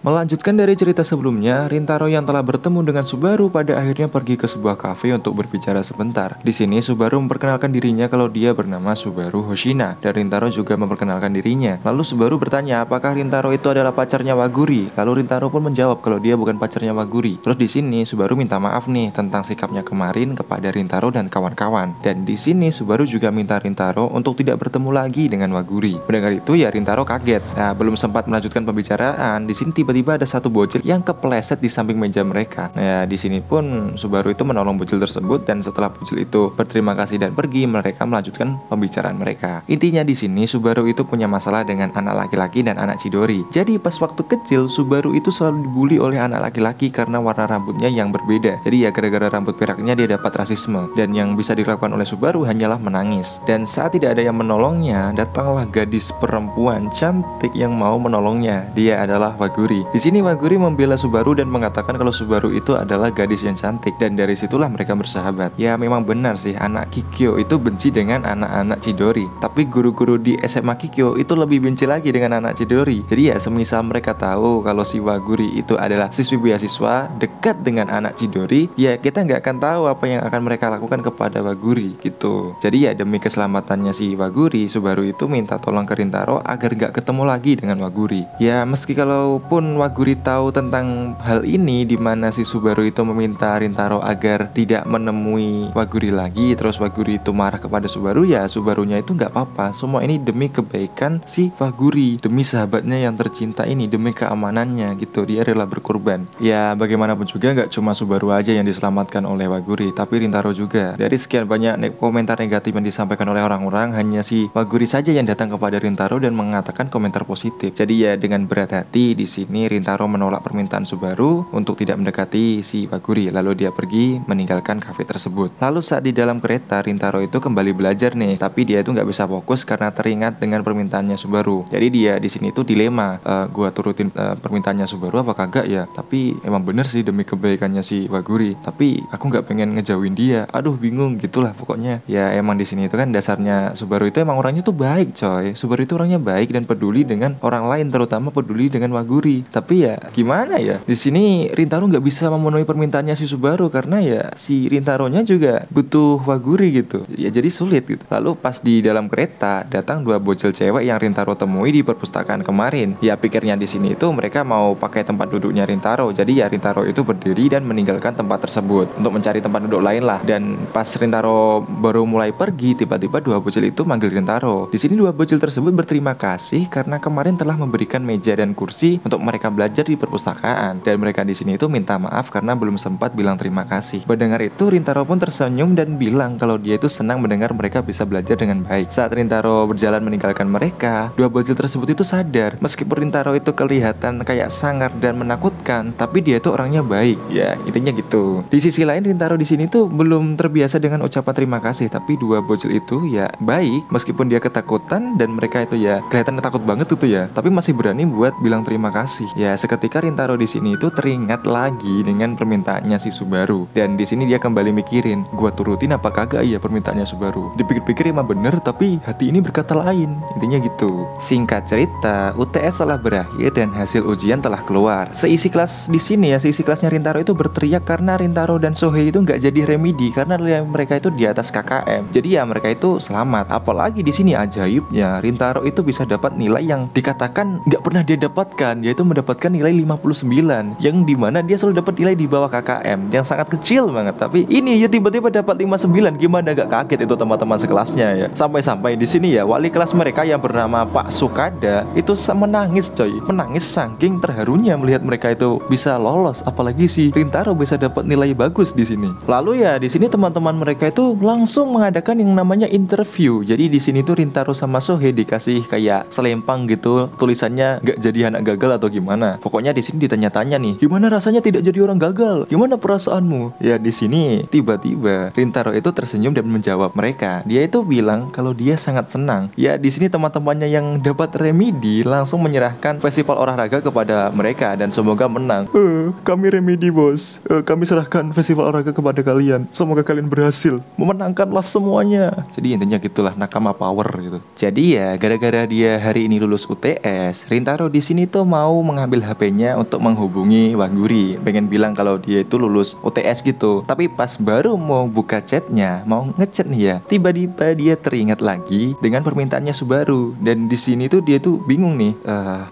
Melanjutkan dari cerita sebelumnya, Rintaro yang telah bertemu dengan Subaru pada akhirnya pergi ke sebuah kafe untuk berbicara sebentar. Di sini Subaru memperkenalkan dirinya kalau dia bernama Subaru Hoshina, dan Rintaro juga memperkenalkan dirinya. Lalu Subaru bertanya apakah Rintaro itu adalah pacarnya Waguri. Lalu Rintaro pun menjawab kalau dia bukan pacarnya Waguri. Terus di sini Subaru minta maaf nih tentang sikapnya kemarin kepada Rintaro dan kawan-kawan. Dan di sini Subaru juga minta Rintaro untuk tidak bertemu lagi dengan Waguri. Mendengar itu ya Rintaro kaget. Nah, belum sempat melanjutkan pembicaraan, di sini tiba-tiba ada satu bocil yang kepleset di samping meja mereka. Nah, di sini pun Subaru itu menolong bocil tersebut, dan setelah bocil itu berterima kasih dan pergi, mereka melanjutkan pembicaraan mereka. Intinya di sini Subaru itu punya masalah dengan anak laki-laki dan anak Chidori. Jadi pas waktu kecil Subaru itu selalu dibully oleh anak laki-laki karena warna rambutnya yang berbeda. Jadi ya gara-gara rambut peraknya dia dapat rasisme, dan yang bisa dilakukan oleh Subaru hanyalah menangis. Dan saat tidak ada yang menolongnya, datanglah gadis perempuan cantik yang mau menolongnya. Dia adalah Waguri. Di sini Waguri membela Subaru dan mengatakan kalau Subaru itu adalah gadis yang cantik, dan dari situlah mereka bersahabat. Ya memang benar sih, anak Kikyo itu benci dengan anak-anak Chidori, tapi guru-guru di SMA Kikyo itu lebih benci lagi dengan anak Chidori. Jadi ya semisal mereka tahu kalau si Waguri itu adalah siswi beasiswa dekat dengan anak Chidori, ya kita nggak akan tahu apa yang akan mereka lakukan kepada Waguri gitu. Jadi ya demi keselamatannya si Waguri, Subaru itu minta tolong ke Rintaro agar nggak ketemu lagi dengan Waguri. Ya meski kalaupun Waguri tahu tentang hal ini, di mana si Subaru itu meminta Rintaro agar tidak menemui Waguri lagi, terus Waguri itu marah kepada Subaru, ya Subarunya itu nggak apa-apa. Semua ini demi kebaikan si Waguri, demi sahabatnya yang tercinta ini, demi keamanannya gitu. Dia rela berkorban. Ya bagaimanapun juga nggak cuma Subaru aja yang diselamatkan oleh Waguri, tapi Rintaro juga. Dari sekian banyak komentar negatif yang disampaikan oleh orang-orang, hanya si Waguri saja yang datang kepada Rintaro dan mengatakan komentar positif. Jadi ya dengan berat hati di sini Rintaro menolak permintaan Subaru untuk tidak mendekati si Waguri. Lalu dia pergi meninggalkan kafe tersebut. Lalu saat di dalam kereta, Rintaro itu kembali belajar nih, tapi dia itu nggak bisa fokus karena teringat dengan permintaannya Subaru. Jadi dia di sini tuh dilema, gua turutin permintaannya Subaru apa kagak ya? Tapi emang bener sih demi kebaikannya si Waguri. Tapi aku nggak pengen ngejauhin dia. Aduh bingung gitulah pokoknya. Ya emang di sini itu kan dasarnya Subaru itu emang orangnya tuh baik coy. Subaru itu orangnya baik dan peduli dengan orang lain, terutama peduli dengan Waguri. Tapi ya gimana ya, di sini Rintaro nggak bisa memenuhi permintaannya si Subaru karena ya si Rintaronya juga butuh Waguri gitu. Ya jadi sulit gitu. Lalu pas di dalam kereta datang dua bocil cewek yang Rintaro temui di perpustakaan kemarin. Ya pikirnya di sini itu mereka mau pakai tempat duduknya Rintaro. Jadi ya Rintaro itu berdiri dan meninggalkan tempat tersebut untuk mencari tempat duduk lain lah. Dan pas Rintaro baru mulai pergi, tiba-tiba dua bocil itu manggil Rintaro. Di sini dua bocil tersebut berterima kasih karena kemarin telah memberikan meja dan kursi untuk mereka belajar di perpustakaan, dan mereka di sini itu minta maaf karena belum sempat bilang terima kasih. Mendengar itu Rintaro pun tersenyum dan bilang kalau dia itu senang mendengar mereka bisa belajar dengan baik. Saat Rintaro berjalan meninggalkan mereka, dua bocil tersebut itu sadar meskipun Rintaro itu kelihatan kayak sangar dan menakutkan, tapi dia itu orangnya baik. Ya intinya gitu. Di sisi lain Rintaro di sini tuh belum terbiasa dengan ucapan terima kasih, tapi dua bocil itu ya baik meskipun dia ketakutan dan mereka itu ya kelihatan takut banget gitu ya, tapi masih berani buat bilang terima kasih. Ya seketika Rintaro di sini itu teringat lagi dengan permintaannya si Subaru, dan di sini dia kembali mikirin, gua turutin apa kagak ya permintaannya Subaru. Dipikir-pikir emang bener, tapi hati ini berkata lain. Intinya gitu. Singkat cerita, UTS telah berakhir dan hasil ujian telah keluar. Seisi kelas di sini ya, seisi kelasnya Rintaro itu berteriak karena Rintaro dan Sohei itu nggak jadi remedi karena mereka itu di atas KKM. Jadi ya mereka itu selamat. Apalagi di sini ajaibnya Rintaro itu bisa dapat nilai yang dikatakan nggak pernah dia dapatkan, yaitu mendapatkan nilai 59, yang dimana dia selalu dapat nilai di bawah KKM yang sangat kecil banget. Tapi ini ya tiba-tiba dapat 59, gimana gak kaget itu teman-teman sekelasnya ya. Sampai-sampai di sini ya wali kelas mereka yang bernama Pak Sukada itu menangis coy, menangis saking terharunya melihat mereka itu bisa lolos, apalagi si Rintaro bisa dapat nilai bagus di sini. Lalu ya di sini teman-teman mereka itu langsung mengadakan yang namanya interview. Jadi di sini tuh Rintaro sama Sohei dikasih kayak selempang gitu, tulisannya gak jadi anak gagal atau gimana. Pokoknya di sini ditanya-tanya nih, gimana rasanya tidak jadi orang gagal? Gimana perasaanmu? Ya di sini tiba-tiba Rintaro itu tersenyum dan menjawab mereka. Dia itu bilang kalau dia sangat senang. Ya di sini teman-temannya yang dapat remedi langsung menyerahkan festival olahraga kepada mereka dan semoga menang. Kami remedi bos. Kami serahkan festival olahraga kepada kalian. Semoga kalian berhasil memenangkanlah semuanya. Jadi intinya gitulah, nakama power gitu. Jadi ya gara-gara dia hari ini lulus UTS, Rintaro di sini tuh mau mengambil HP-nya untuk menghubungi Waguri, pengen bilang kalau dia itu lulus UTS gitu. Tapi pas baru mau buka chatnya, mau ngechat nih ya, tiba-tiba dia teringat lagi dengan permintaannya Subaru. Dan di sini tuh dia tuh bingung nih,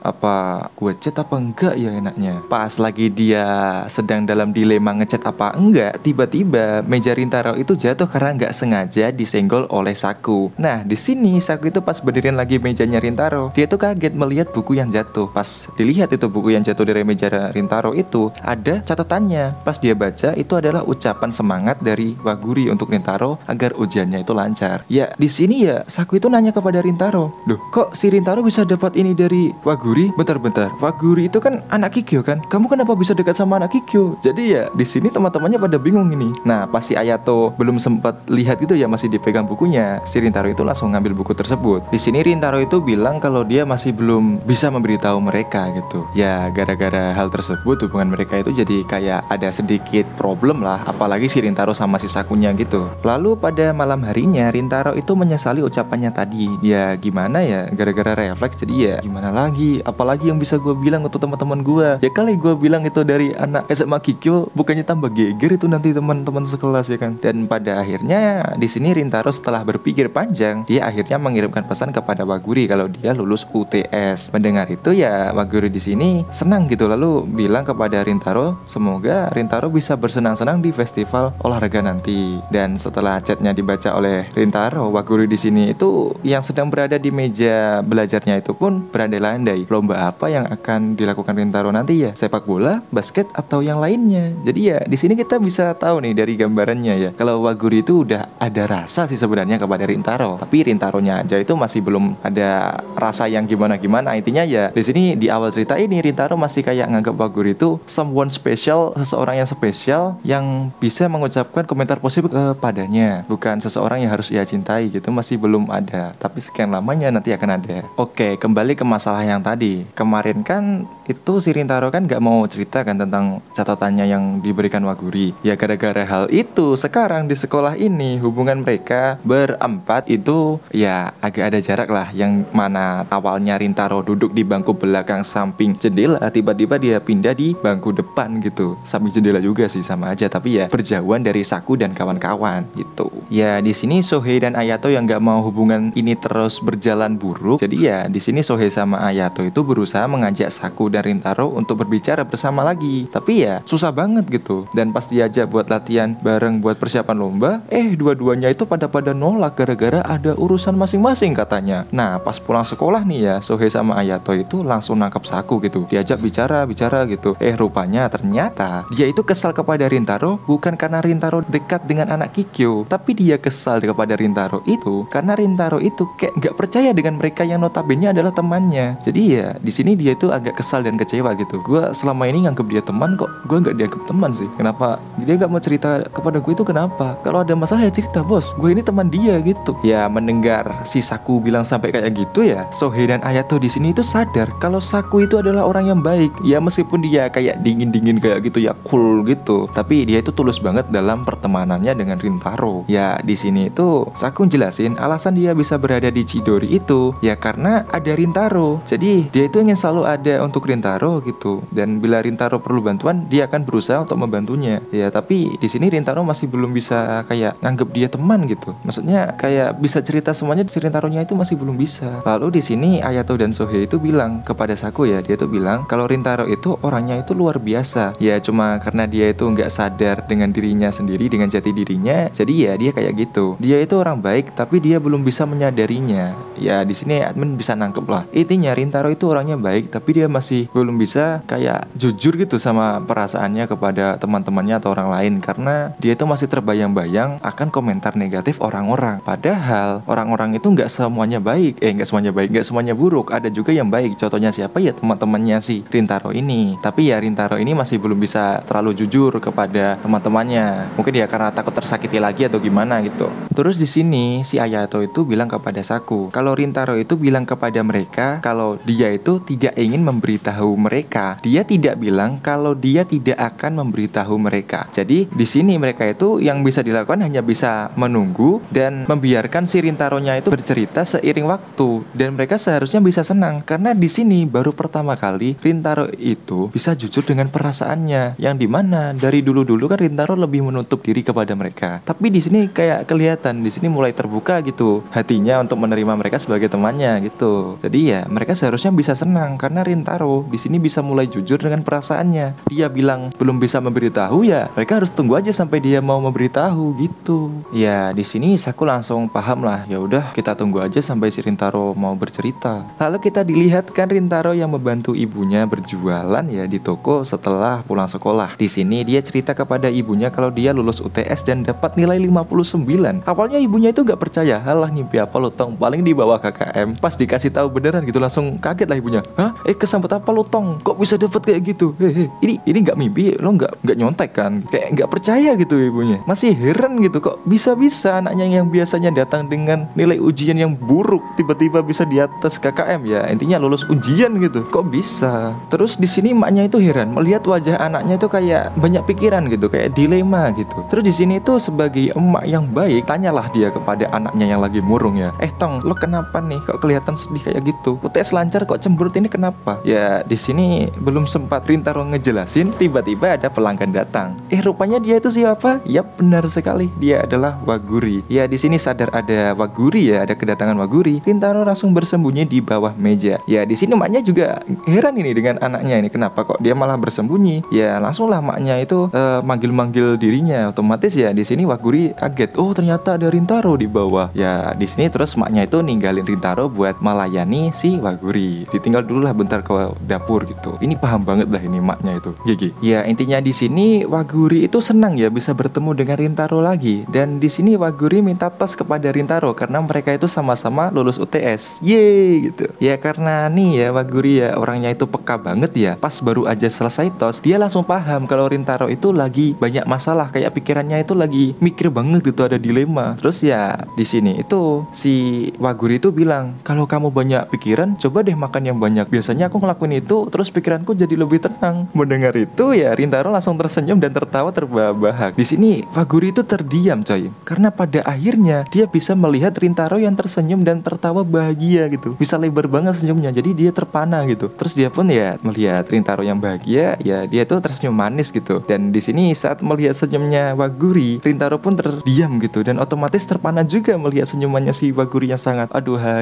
apa gue chat apa enggak ya enaknya. Pas lagi dia sedang dalam dilema ngechat apa enggak, tiba-tiba meja Rintaro itu jatuh karena nggak sengaja disenggol oleh Saku. Nah di sini Saku itu pas berdirian lagi mejanya Rintaro, dia tuh kaget melihat buku yang jatuh. Pas dilihat itu buku yang jatuh dari meja Rintaro itu ada catatannya. Pas dia baca itu adalah ucapan semangat dari Waguri untuk Rintaro agar ujiannya itu lancar. Ya di sini ya Saku itu nanya kepada Rintaro, "Duh, kok si Rintaro bisa dapat ini dari Waguri? Bentar-bentar, Waguri itu kan anak Kikyo kan? Kamu kenapa bisa dekat sama anak Kikyo?" Jadi ya di sini teman-temannya pada bingung ini. Nah pas si Ayato belum sempat lihat itu ya, masih dipegang bukunya, si Rintaro itu langsung ngambil buku tersebut. Di sini Rintaro itu bilang kalau dia masih belum bisa memberitahu mereka gitu. Ya gara-gara hal tersebut hubungan mereka itu jadi kayak ada sedikit problem lah, apalagi si Rintaro sama si Sakunya gitu. Lalu pada malam harinya Rintaro itu menyesali ucapannya tadi. Ya gimana ya, gara-gara refleks jadi ya gimana lagi, apalagi yang bisa gue bilang untuk teman-teman gue. Ya kali gue bilang itu dari anak SMA Kikyo, bukannya tambah geger itu nanti teman-teman sekelas ya kan. Dan pada akhirnya di sini Rintaro setelah berpikir panjang, dia akhirnya mengirimkan pesan kepada Waguri kalau dia lulus UTS. Mendengar itu ya Waguri di sini senang gitu, lalu bilang kepada Rintaro semoga Rintaro bisa bersenang-senang di festival olahraga nanti. Dan setelah chatnya dibaca oleh Rintaro, Waguri di sini itu yang sedang berada di meja belajarnya itu pun berandai-andai lomba apa yang akan dilakukan Rintaro nanti ya, sepak bola, basket atau yang lainnya. Jadi ya di sini kita bisa tahu nih dari gambarannya ya, kalau Waguri itu udah ada rasa sih sebenarnya kepada Rintaro, tapi Rintaronya aja itu masih belum ada rasa yang gimana-gimana. Intinya ya di sini di awal cerita ini Rintaro masih kayak nganggap Waguri itu someone special, seseorang yang spesial yang bisa mengucapkan komentar positif kepadanya, bukan seseorang yang harus ia cintai gitu. Masih belum ada, tapi sekian lamanya nanti akan ada. Oke, kembali ke masalah yang tadi. Kemarin kan itu si Rintaro kan gak mau cerita kan tentang catatannya yang diberikan Waguri. Ya gara-gara hal itu sekarang di sekolah ini hubungan mereka berempat itu ya agak ada jarak lah. Yang mana awalnya Rintaro duduk di bangku belakang samping jendela, tiba-tiba dia pindah di bangku depan gitu. Samping jendela juga sih sama aja, tapi ya berjauhan dari Saku dan kawan-kawan gitu. Ya di sini Sohei dan Ayato yang gak mau hubungan ini terus berjalan buruk. Jadi ya di sini Sohei sama Ayato itu berusaha mengajak Saku dan Rintaro untuk berbicara bersama lagi. Tapi ya susah banget gitu. Dan pas diajak buat latihan bareng buat persiapan lomba, dua-duanya itu pada nolak gara-gara ada urusan masing-masing katanya. Nah pas pulang sekolah nih ya, Sohei sama Ayato itu langsung nangkap Saku gitu, diajak bicara gitu. Rupanya ternyata dia itu kesal kepada Rintaro bukan karena Rintaro dekat dengan anak Kikyo, tapi dia kesal kepada Rintaro itu karena Rintaro itu kayak gak percaya dengan mereka yang notabene adalah temannya. Jadi ya di sini dia itu agak kesal dan kecewa gitu. Gue selama ini nganggep dia teman kok gue gak dianggap teman sih. Kenapa dia gak mau cerita kepada gue itu kenapa? Kalau ada masalah ya cerita bos, gue ini teman dia gitu. Ya mendengar si Saku bilang sampai kayak gitu ya, Sohei dan Ayato di sini itu sadar kalau Saku itu adalah orang yang baik. Ya meskipun dia kayak dingin kayak gitu ya, cool gitu, tapi dia itu tulus banget dalam pertemanannya dengan Rintaro. Ya di sini itu Saku jelasin alasan dia bisa berada di Chidori itu ya karena ada Rintaro. Jadi dia itu ingin selalu ada untuk Rintaro gitu. Dan bila Rintaro perlu bantuan, dia akan berusaha untuk membantunya. Ya tapi di sini Rintaro masih belum bisa kayak nganggep dia teman gitu. Maksudnya kayak bisa cerita semuanya, si Rintaronya itu masih belum bisa. Lalu di sini Ayato dan Sohei itu bilang kepada Saku ya, dia tuh bilang kalau Rintaro itu orangnya itu luar biasa. Ya cuma karena dia itu nggak sadar dengan dirinya sendiri, dengan jati dirinya. Jadi ya dia kayak gitu. Dia itu orang baik tapi dia belum bisa menyadarinya. Ya di sini admin bisa nangkep lah. Intinya Rintaro itu orangnya baik tapi dia masih belum bisa kayak jujur gitu sama perasaannya kepada teman-temannya atau orang lain, karena dia itu masih terbayang-bayang akan komentar negatif orang-orang. Padahal orang-orang itu nggak semuanya baik, nggak semuanya buruk. Ada juga yang baik. Contohnya siapa ya, teman-temannya si Rintaro ini. Tapi ya Rintaro ini masih belum bisa terlalu jujur kepada teman-temannya. Mungkin ya karena takut tersakiti lagi atau gimana gitu. Terus di sini si Ayato itu bilang kepada Saku kalau Rintaro itu bilang kepada mereka kalau dia itu tidak ingin memberitahu mereka. Dia tidak bilang kalau dia tidak akan memberitahu mereka. Jadi di sini mereka itu yang bisa dilakukan hanya bisa menunggu dan membiarkan si Rintaro-nya itu bercerita seiring waktu, dan mereka seharusnya bisa senang karena di sini baru pertama kali Rintaro itu bisa jujur dengan perasaannya, yang dimana dari dulu-dulu kan Rintaro lebih menutup diri kepada mereka. Tapi di sini kayak kelihatan di sini mulai terbuka gitu hatinya untuk menerima mereka sebagai temannya gitu. Jadi ya mereka seharusnya bisa senang karena Rintaro di sini bisa mulai jujur dengan perasaannya. Dia bilang belum bisa memberitahu, ya mereka harus tunggu aja sampai dia mau memberitahu gitu. Ya di sini Saku langsung paham lah. Ya udah kita tunggu aja sampai si Rintaro mau bercerita. Lalu kita dilihatkan Rintaro yang membantu ibunya berjualan ya di toko setelah pulang sekolah. Di sini dia cerita kepada ibunya kalau dia lulus UTS dan dapat nilai 59. Awalnya ibunya itu gak percaya. Halah, ngimpi apa lo Tong, paling di bawah KKM. Pas dikasih tahu beneran gitu langsung kaget lah ibunya. Hah? Kesambet apa lo Tong? Kok bisa dapat kayak gitu? Ini gak mimpi, lo gak nyontek kan? Kayak gak percaya gitu ibunya. Masih heran gitu, kok bisa-bisa anaknya yang biasanya datang dengan nilai ujian yang buruk tiba-tiba bisa di atas KKM, ya intinya lulus ujian gitu. Kok bisa? Terus di sini emaknya itu heran melihat wajah anaknya itu kayak banyak pikiran gitu, kayak dilema gitu. Terus di sini tuh sebagai emak yang baik, tanyalah dia kepada anaknya yang lagi murung ya. Tong, lo kenapa nih? Kok kelihatan sedih kayak gitu? UTS lancar kok cemberut ini kenapa? Ya di sini belum sempat Rintaro ngejelasin, tiba-tiba ada pelanggan datang. Rupanya dia itu siapa? Yap, benar sekali, dia adalah Waguri. Ya di sini sadar ada Waguri ya, ada kedatangan Waguri. Rintaro langsung bersembunyi di bawah meja. Ya di sini maknya juga heran ini dengan anaknya ini, kenapa kok dia malah bersembunyi? Ya langsunglah maknya itu manggil-manggil dirinya. Otomatis ya di sini Waguri kaget. Oh ternyata ada Rintaro di bawah. Ya di sini terus maknya itu ninggalin Rintaro buat melayani si Waguri. Ditinggal dulu lah bentar ke dapur gitu. Ini paham banget lah ini maknya itu. Gigi. Ya intinya di sini Waguri itu senang ya bisa bertemu dengan Rintaro lagi. Dan di sini Waguri minta tos kepada Rintaro karena mereka itu sama-sama lulus UTS. Yeay gitu. Ya karena nih ya Waguri ya orangnya itu peka banget ya. Pas baru aja selesai tos, dia langsung paham kalau Rintaro itu lagi banyak masalah, kayak pikirannya itu lagi mikir banget gitu, ada dilema. Terus ya di sini itu si Waguri itu bilang, kalau kamu banyak pikiran, coba deh makan yang banyak. Biasanya aku ngelakuin itu, terus pikiranku jadi lebih tenang. Mendengar itu ya Rintaro langsung tersenyum dan tertawa terbahak-bahak. Di sini Waguri itu terdiam coy, karena pada akhirnya dia bisa melihat Rintaro yang tersenyum dan tertawa bahagia gitu. Bisa lebar banget senyumnya, jadi dia terpana gitu. Terus dia pun ya melihat Rintaro yang bahagia, ya dia tuh tersenyum manis gitu. Dan di sini saat melihat senyumnya Waguri, Rintaro pun terdiam gitu dan otomatis terpana juga melihat senyumannya si Waguri yang sangat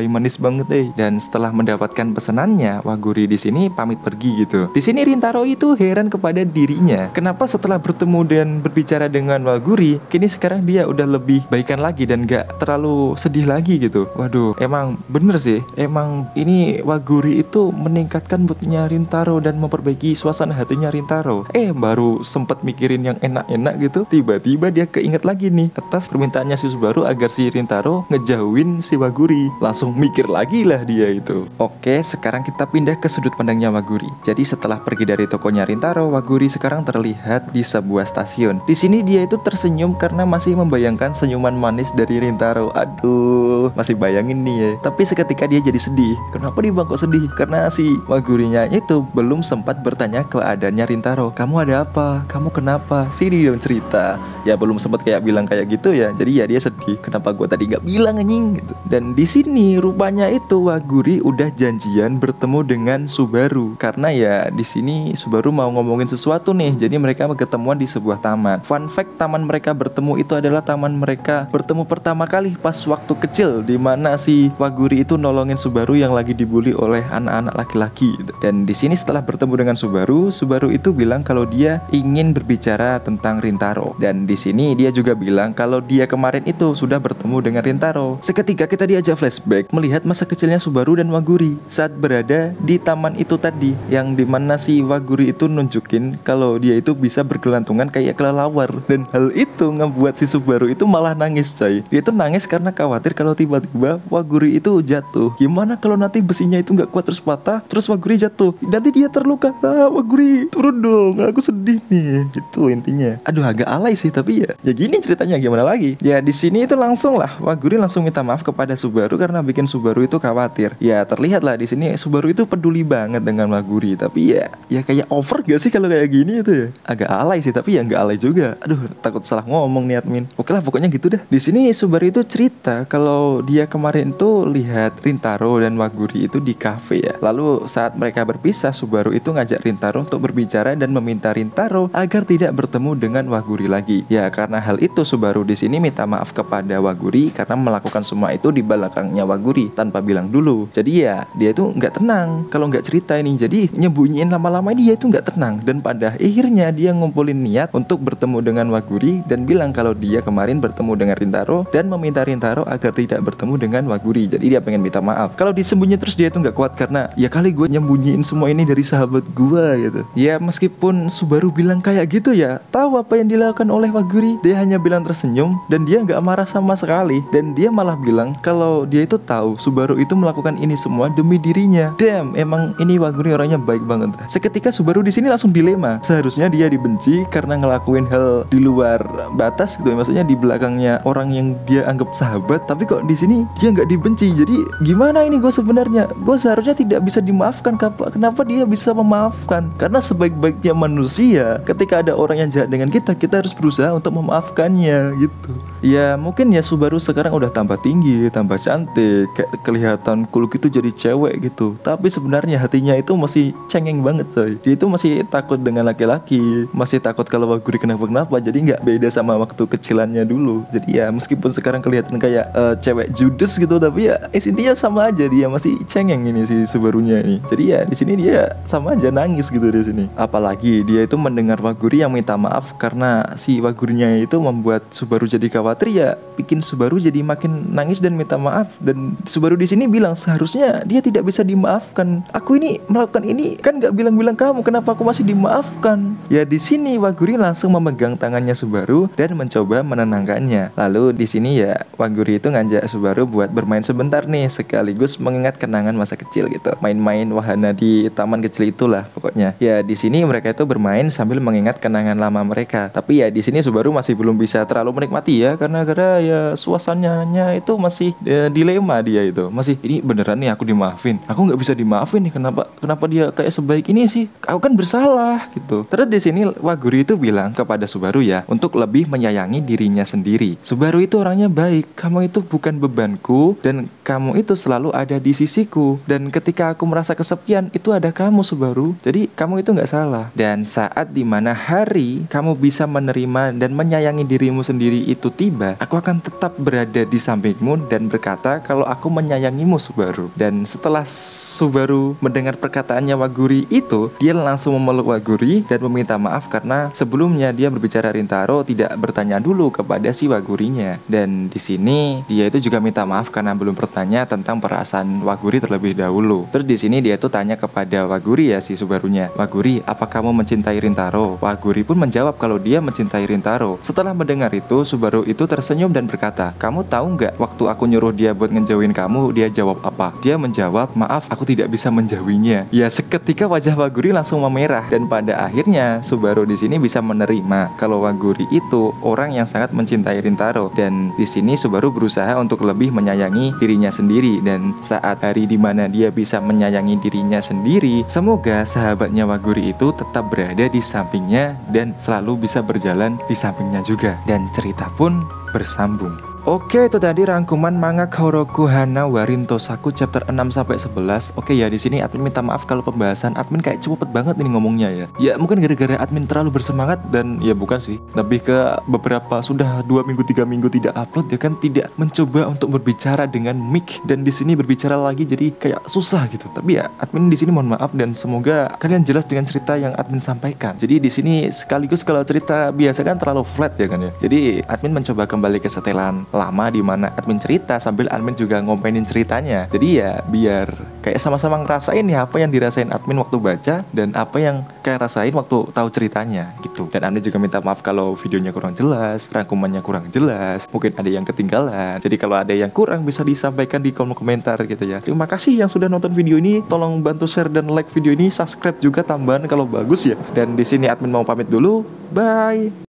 manis banget deh. Dan setelah mendapatkan pesanannya, Waguri di sini pamit pergi gitu. Di sini Rintaro itu heran kepada dirinya. Kenapa setelah bertemu dan berbicara dengan Waguri, kini sekarang dia udah lebih baikan lagi dan gak terlalu sedih lagi gitu. Waduh, emang bener sih. Emang ini Waguri itu meningkatkan moodnya Rintaro dan memperbaiki suasana hatinya Rintaro. Baru sempet mikirin yang enak-enak gitu, tiba-tiba dia keinget lagi nih atas permintaannya si Subaru agar si Rintaro ngejauhin si Waguri. Langsung mikir lagi lah dia itu. Oke, sekarang kita pindah ke sudut pandangnya Waguri. Jadi setelah pergi dari tokonya Rintaro, Waguri sekarang terlihat di sebuah stasiun. Di sini dia itu tersenyum karena masih membayangkan senyuman manis dari Rintaro. Aduh, masih bayangin nih ya. Tapi seketika dia jadi sedih. Kenapa dia bang kok sedih? Karena si Wagurinya itu belum sempat bertanya keadaannya Rintaro. Kamu ada apa? Kamu kenapa? Sini dong cerita. Ya belum sempat kayak bilang kayak gitu ya. Jadi ya dia sedih. Kenapa gue tadi gak bilang anjing gitu. Dan di sini rupanya itu Waguri udah janjian bertemu dengan Subaru. Karena ya di sini Subaru mau ngomongin sesuatu nih. Jadi mereka ketemuan di sebuah taman. Fun fact, taman mereka bertemu itu adalah taman mereka bertemu pertama kali pas waktu kecil, dimana si Waguri itu nolongin Subaru yang lagi dibully oleh anak-anak laki-laki gitu. Dan di sini setelah bertemu dengan Subaru, Subaru itu bilang kalau dia ingin berbicara tentang Rintaro. Dan di sini dia juga bilang kalau dia kemarin itu sudah bertemu dengan Rintaro. Seketika kita diajak flashback melihat masa kecilnya Subaru dan Waguri saat berada di taman itu tadi, yang dimana si Waguri itu nunjukin kalau dia itu bisa bergelantungan kayak kelelawar. Dan hal itu ngebuat si Subaru itu malah nangis coy. Dia itu nangis karena khawatir kalau tiba-tiba Waguri itu jatuh. Gimana kalau nanti besinya itu gak kuat terus patah, terus Waguri jatuh, nanti dia terluka. Waguri turun dong, aku sedih nih. Gitu intinya. Aduh agak alay sih, tapi ya gini ceritanya, gimana lagi. Ya di sini itu langsung lah Waguri langsung minta maaf kepada Subaru karena bikin Subaru itu khawatir. Ya terlihat lah di sini Subaru itu peduli banget dengan Waguri, tapi ya kayak over gak sih kalau kayak gini itu ya? Agak alay sih, tapi ya nggak alay juga. Aduh, takut salah ngomong nih admin. Oke lah, pokoknya gitu dah. Di sini Subaru itu cerita kalau dia kemarin tuh lihat Rintaro dan Waguri itu di kafe ya. Lalu saat mereka berpisah, Subaru itu ngajak Rintaro untuk berbicara dan meminta Rintaro agar tidak bertemu dengan Waguri lagi. Ya, karena hal itu Subaru di sini minta maaf kepada Waguri karena melakukan semua itu di belakangnya Waguri tanpa bilang dulu. Jadi ya, dia itu nggak tenang kalau nggak cerita ini. Jadi nyembunyiin lama-lama dia itu nggak tenang, dan pada akhirnya dia ngumpulin niat untuk bertemu dengan Waguri dan bilang kalau dia kemarin bertemu dengan Rintaro dan meminta Rintaro agar tidak bertemu dengan Waguri. Jadi dia pengen minta maaf. Kalau disembunyi terus dia itu nggak kuat karena ya kali gue nyembunyiin semua ini dari sahabat gue gitu. Ya meskipun Subaru bilang kayak gitu ya, tahu apa yang dilakukan oleh Waguri? Dia hanya bilang tersenyum dan dia nggak marah sama sekali, dan dia malah bilang kalau dia itu tahu Subaru itu melakukan ini semua demi dirinya. Damn, emang ini Waguri orangnya baik banget. Seketika Subaru di sini langsung dilema. Seharusnya dia dibenci karena ngelakuin hal di luar batas gitu, maksudnya di belakangnya orang yang dia anggap sahabat, tapi kok di sini dia nggak dibenci. Jadi gimana ini gue sebenarnya? Gue seharusnya tidak bisa dimaafkan. Kenapa dia bisa memaafkan? Karena sebaik-baiknya manusia, ketika ada orang yang jahat dengan kita, kita harus berusaha untuk memaafkannya gitu. Ya mungkin ya Subaru sekarang udah tambah tinggi, tambah cantik, kayak kelihatan cool gitu jadi cewek gitu. Tapi sebenarnya hatinya itu masih cengeng banget coy. Dia itu masih takut dengan laki-laki, masih takut kalau Waguri kenapa-kenapa. Jadi nggak beda sama waktu kecilannya dulu. Jadi ya meskipun sekarang kelihatan kayak cewek judes gitu, tapi ya intinya sama aja, dia masih cengeng ini si Subarunya ini. Jadi ya di sini dia sama aja nangis gitu di sini. Apalagi dia itu mendengar Waguri yang minta maaf karena si Wagurinya itu membuat Subaru jadi khawatir, ya bikin Subaru jadi makin nangis dan minta maaf. Dan Subaru di sini bilang seharusnya dia tidak bisa dimaafkan. Aku ini melakukan ini kan nggak bilang-bilang kamu, kenapa aku masih dimaafkan? Ya di sini Waguri langsung memegang tangannya Subaru dan mencoba menenangkannya. Lalu di sini ya Waguri itu ngajak Subaru buat bermain sebentar nih, sekaligus mengingat kenangan masa kecil gitu. Main-main wahana di taman kecil itulah pokoknya. Ya di sini mereka itu bermain sambil mengingat kenangan lama mereka. Tapi ya di sini Subaru masih belum bisa terlalu menikmati ya, karena ya suasananya itu masih dilema. Dia itu masih, ini beneran nih aku dimaafin? Aku nggak bisa dimaafin nih, kenapa dia kayak sebaik ini sih? Aku kan bersalah gitu. Terus di sini Waguri itu bilang kepada Subaru ya untuk lebih menyayangi dirinya sendiri. Subaru itu orangnya baik, kamu itu bukan bebanku dan kamu itu selalu ada di sisiku, dan ketika aku merasa kesepian itu ada kamu Subaru. Jadi kamu itu nggak salah, dan saat dimana hari kamu bisa menerima dan menyayangi dirimu sendiri itu tiba, aku akan tetap berada di sampingmu dan berkata kalau aku menyayangimu Subaru. Dan setelah Subaru mendengar perkataannya Waguri itu, dia langsung memeluk Waguri dan meminta maaf karena sebelumnya dia berbicara Rintaro tidak bertanya dulu kepada si Wagurinya. Dan di sini dia itu juga minta maaf karena belum bertanya tentang perasaan Waguri terlebih dahulu. Terus di sini dia tuh tanya kepada Waguri ya, si Subarunya, Waguri, apa kamu mencintai Rintaro? Waguri pun menjawab kalau dia mencintai Rintaro. Setelah mendengar itu, Subaru itu tersenyum dan berkata, kamu tahu nggak waktu aku nyuruh dia buat ngejauhin kamu, dia jawab apa? Dia menjawab, maaf aku tidak bisa menjauhinya. Ya seketika wajah Waguri langsung memerah, dan pada akhirnya Subaru di sini bisa menerima kalau Waguri itu orang yang sangat mencintai Rintaro. Dan di sini Subaru berusaha untuk lebih menyayangi dirinya sendiri, dan saat hari dimana dia bisa menyayangi dirinya sendiri, semoga sahabatnya Waguri itu tetap berada di sampingnya dan selalu bisa berjalan di sampingnya juga, dan cerita pun bersambung. Oke, itu tadi rangkuman manga Kouroku Hana wa Rintosaku chapter 6-11. Oke ya, di sini admin minta maaf kalau pembahasan admin kayak cepet banget ini ngomongnya ya. Ya mungkin gara-gara admin terlalu bersemangat, dan ya bukan sih, lebih ke beberapa sudah 2 minggu 3 minggu tidak upload ya kan, tidak mencoba untuk berbicara dengan mic, dan di sini berbicara lagi jadi kayak susah gitu. Tapi ya admin di sini mohon maaf, dan semoga kalian jelas dengan cerita yang admin sampaikan. Jadi di sini sekaligus kalau cerita biasa kan terlalu flat ya kan ya. Jadi admin mencoba kembali ke setelan lama di mana admin cerita sambil admin juga ngomenin ceritanya. Jadi ya biar kayak sama-sama ngerasain ya apa yang dirasain admin waktu baca dan apa yang kalian rasain waktu tahu ceritanya gitu. Dan admin juga minta maaf kalau videonya kurang jelas, rangkumannya kurang jelas, mungkin ada yang ketinggalan. Jadi kalau ada yang kurang bisa disampaikan di kolom komentar gitu ya. Terima kasih yang sudah nonton video ini. Tolong bantu share dan like video ini, subscribe juga tambahan kalau bagus ya. Dan di sini admin mau pamit dulu. Bye.